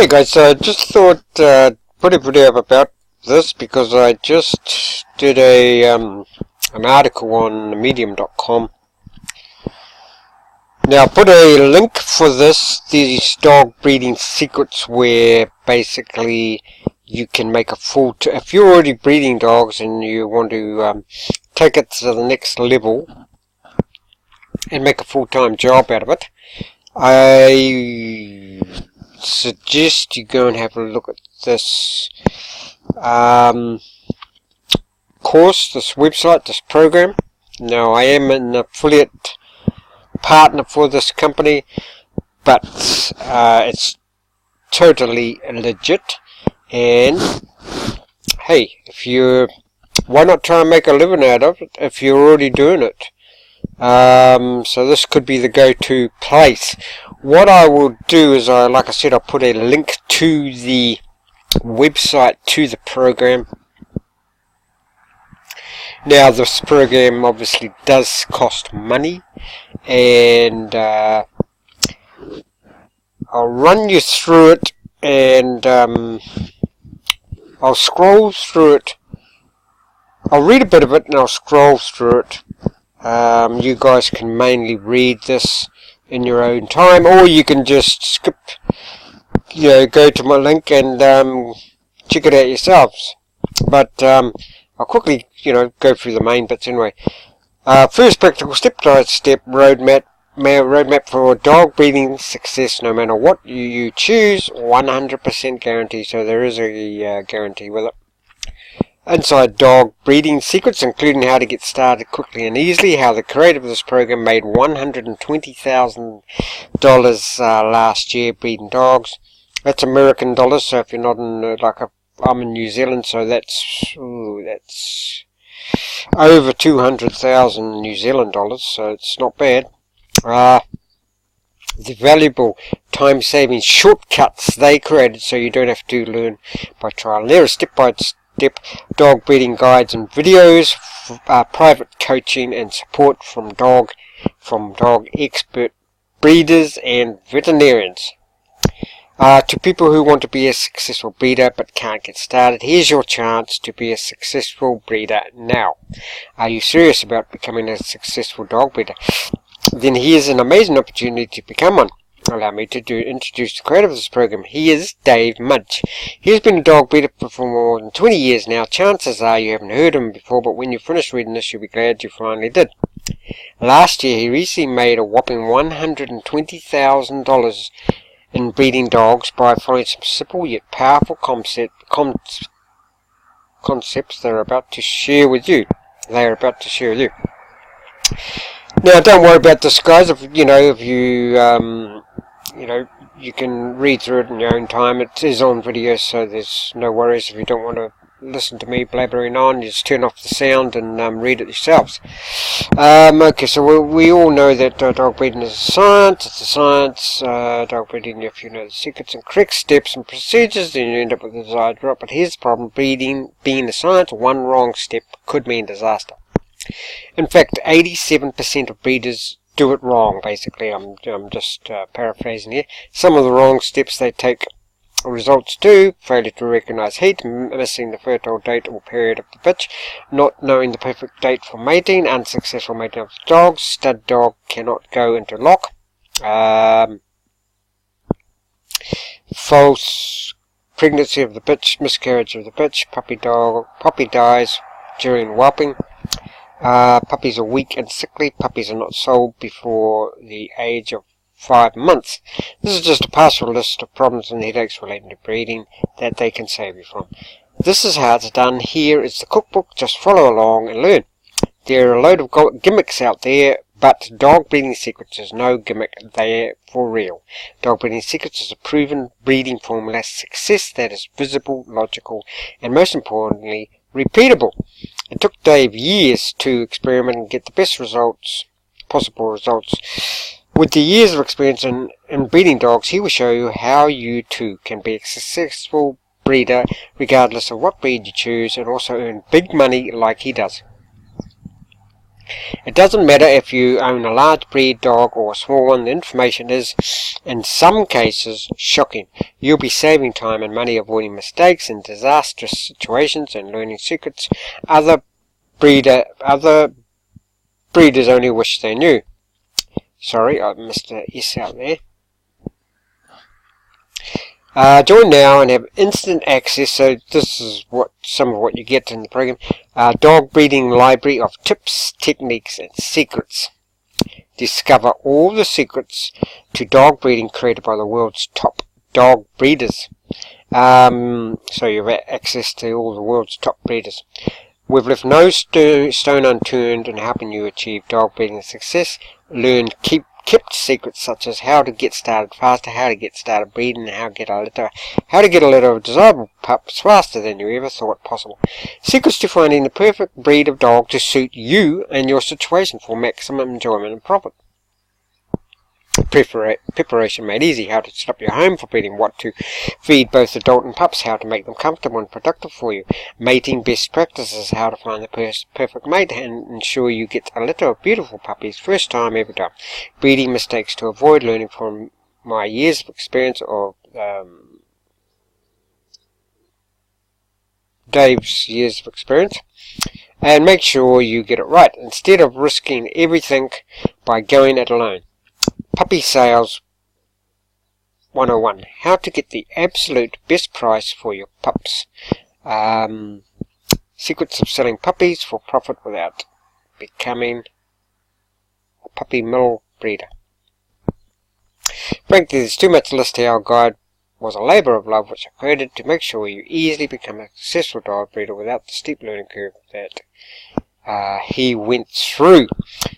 Hey guys, so I just thought put a video up about this because I just did an article on medium.com. Now I put a link for these dog breeding secrets, where basically you can make a if you're already breeding dogs and you want to take it to the next level and make a full-time job out of it, I suggest you go and have a look at this course, this website, this program. Now I am an affiliate partner for this company, but it's totally legit, and hey, why not try and make a living out of it if you're already doing it? So this could be the go-to place. What I will do is, like I said, I'll put a link to the website, to the program. Now this program obviously does cost money, and I'll run you through it, and I'll scroll through it. I'll read a bit of it and I'll scroll through it. You guys can mainly read this in your own time, or you can just skip, go to my link and check it out yourselves. But I'll quickly, go through the main bits anyway. First practical step-by-step roadmap for dog breeding success, no matter what you choose. 100% guarantee, so there is a guarantee with it. Inside dog breeding secrets, including how to get started quickly and easily, how the creator of this program made $120,000 last year breeding dogs. That's American dollars, so if you're not in, I'm in New Zealand, so that's over 200,000 New Zealand dollars, so it's not bad. The valuable time-saving shortcuts they created, so you don't have to learn by trial and error. Step-by-step dog breeding guides and videos, private coaching and support from dog expert breeders and veterinarians. To people who want to be a successful breeder but can't get started, here's your chance to be a successful breeder now. Are you serious about becoming a successful dog breeder? Then here's an amazing opportunity to become one. Allow me to introduce the creator of this program. He is Dave Mudge. He's been a dog breeder for more than 20 years now. Chances are you haven't heard of him before, but when you finish reading this, you'll be glad you finally did. Last year, he recently made a whopping $120,000 in breeding dogs by following some simple yet powerful concepts they're about to share with you. Now, don't worry about this, guys. You can read through it in your own time. It is on video, so there's no worries. If you don't want to listen to me blabbering on, you just turn off the sound and read it yourselves. Okay, so we all know that dog breeding is a science. It's a science. Dog breeding, if you know the secrets and correct steps and procedures, then you end up with the desired result. But here's the problem: breeding being a science, one wrong step could mean disaster. In fact, 87% of breeders do it wrong, basically. I'm just paraphrasing here. Some of the wrong steps they take results to: failure to recognize heat, missing the fertile date or period of the bitch, not knowing the perfect date for mating, unsuccessful mating of the dog, stud dog cannot go into lock, false pregnancy of the bitch, miscarriage of the bitch, puppy dies during whelping. Puppies are weak and sickly. Puppies are not sold before the age of 5 months. This is just a partial list of problems and headaches relating to breeding that they can save you from. This is how it's done. Here is the cookbook. Just follow along and learn. There are a load of gimmicks out there, but Dog Breeding Secrets is no gimmick. They're for real. Dog Breeding Secrets is a proven breeding formula success that is visible, logical, and most importantly, repeatable. It took Dave years to experiment and get the best possible results. With the years of experience in breeding dogs, he will show you how you too can be a successful breeder regardless of what breed you choose, and also earn big money like he does. It doesn't matter if you own a large breed dog or a small one, the information is, in some cases, shocking. You'll be saving time and money avoiding mistakes in disastrous situations and learning secrets other breeders only wish they knew. Sorry, I missed an S out there. Join now and have instant access. So this is some of what you get in the program. Dog breeding library of tips, techniques and secrets. Discover all the secrets to dog breeding created by the world's top dog breeders. So you have access to all the world's top breeders. We've left no stone unturned in helping you achieve dog breeding success. Learn kept secrets such as how to get started faster, how to get started breeding, and how to get a litter of desirable pups faster than you ever thought possible. Secrets to finding the perfect breed of dog to suit you and your situation for maximum enjoyment and profit. Preparation made easy. How to stop your home for breeding, what to feed both adult and pups, how to make them comfortable and productive for you. Mating best practices, how to find the perfect mate and ensure you get a litter of beautiful puppies first time every time. Breeding mistakes to avoid, learning from my years of experience of Dave's years of experience, and make sure you get it right instead of risking everything by going it alone. Puppy Sales 101. How to get the absolute best price for your pups. Secrets of selling puppies for profit without becoming a puppy mill breeder. Frankly, there's too much to list here. Our guide was a labour of love which I created to make sure you easily become a successful dog breeder without the steep learning curve that he went through.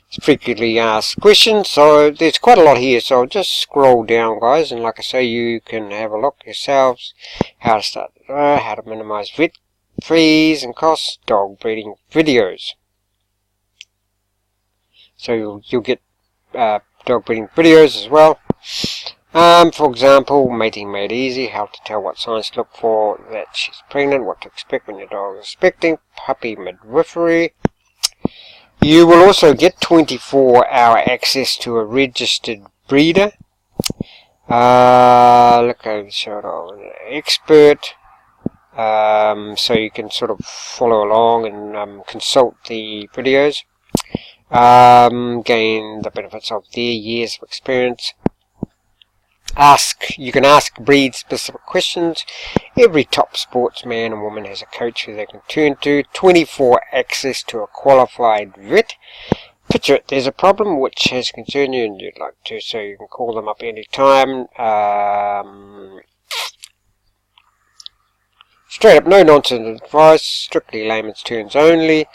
It's frequently asked questions, so there's quite a lot here, so I'll just scroll down, guys, and like I say, you can have a look yourselves. How to start how to minimize vet fees and costs, dog breeding videos. So you'll get dog breeding videos as well. For example, mating made easy, how to tell what signs to look for that she's pregnant, what to expect when your dog is expecting, puppy midwifery. You will also get 24-hour access to a registered breeder. Look over the shoulder of an expert. So you can sort of follow along and consult the videos. Gain the benefits of their years of experience. You can ask breed-specific questions. Every top sportsman and woman has a coach who they can turn to. 24 access to a qualified vet. Picture it, there's a problem which has concerned you and you'd like to, so you can call them up any time. Straight up, no nonsense advice, strictly layman's terms only.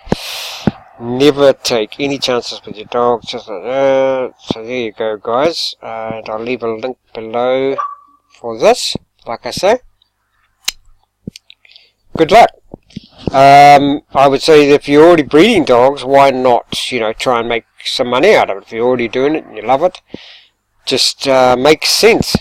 Never take any chances with your dog. Just so there you go, guys. And I'll leave a link below for this. Like I say, good luck. I would say that if you're already breeding dogs, why not, try and make some money out of it? If you're already doing it and you love it, just makes sense.